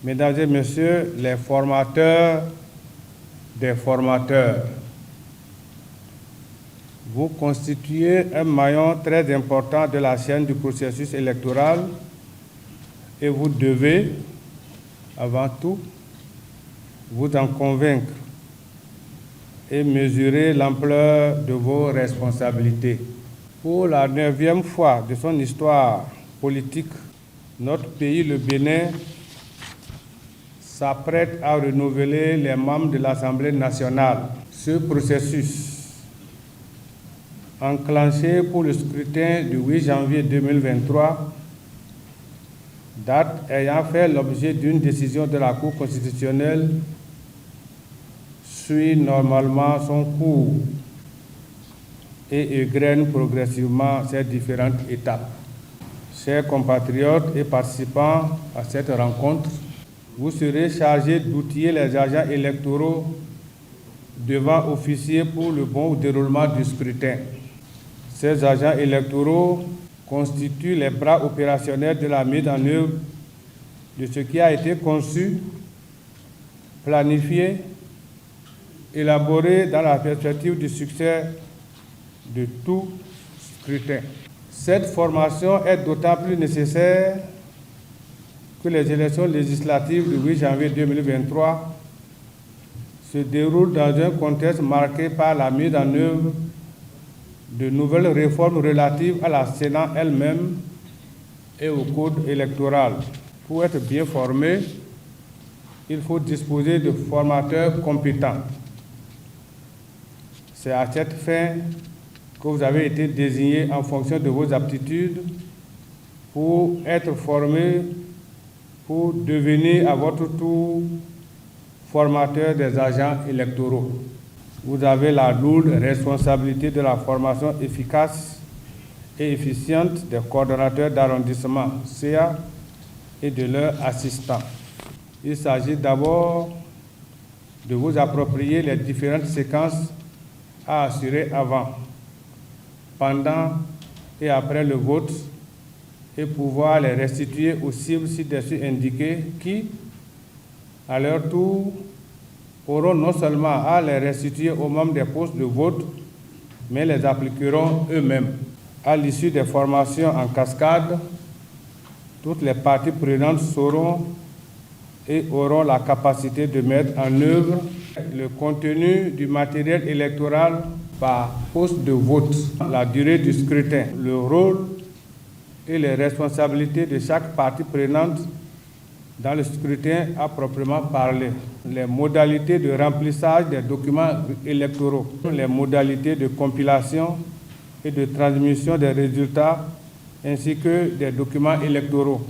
Mesdames et messieurs les formateurs des formateurs, vous constituez un maillon très important de la chaîne du processus électoral et vous devez, avant tout, vous en convaincre et mesurer l'ampleur de vos responsabilités. Pour la 9e fois de son histoire politique, notre pays, le Bénin, s'apprête à renouveler les membres de l'Assemblée nationale. Ce processus, enclenché pour le scrutin du 8 janvier 2023, date ayant fait l'objet d'une décision de la Cour constitutionnelle, suit normalement son cours et égrène progressivement ces différentes étapes. Chers compatriotes et participants à cette rencontre, vous serez chargés d'outiller les agents électoraux devant officier pour le bon déroulement du scrutin. Ces agents électoraux constituent les bras opérationnels de la mise en œuvre de ce qui a été conçu, planifié, élaboré dans la perspective du succès de tout scrutin. Cette formation est d'autant plus nécessaire que les élections législatives du 8 janvier 2023 se déroulent dans un contexte marqué par la mise en œuvre de nouvelles réformes relatives à la Sénat elle-même et au code électoral. Pour être bien formé, il faut disposer de formateurs compétents. C'est à cette fin que vous avez été désigné en fonction de vos aptitudes pour être formé, pour devenir à votre tour formateur des agents électoraux. Vous avez la lourde responsabilité de la formation efficace et efficiente des coordonnateurs d'arrondissement CA et de leurs assistants. Il s'agit d'abord de vous approprier les différentes séquences à assurer avant, pendant et après le vote et pouvoir les restituer aux cibles ci-dessus indiquées qui, à leur tour, auront non seulement à les restituer aux membres des postes de vote, mais les appliqueront eux-mêmes. À l'issue des formations en cascade, toutes les parties prenantes sauront et auront la capacité de mettre en œuvre le contenu du matériel électoral par poste de vote, la durée du scrutin, le rôle et les responsabilités de chaque partie prenante dans le scrutin à proprement parler, les modalités de remplissage des documents électoraux, les modalités de compilation et de transmission des résultats, ainsi que des documents électoraux.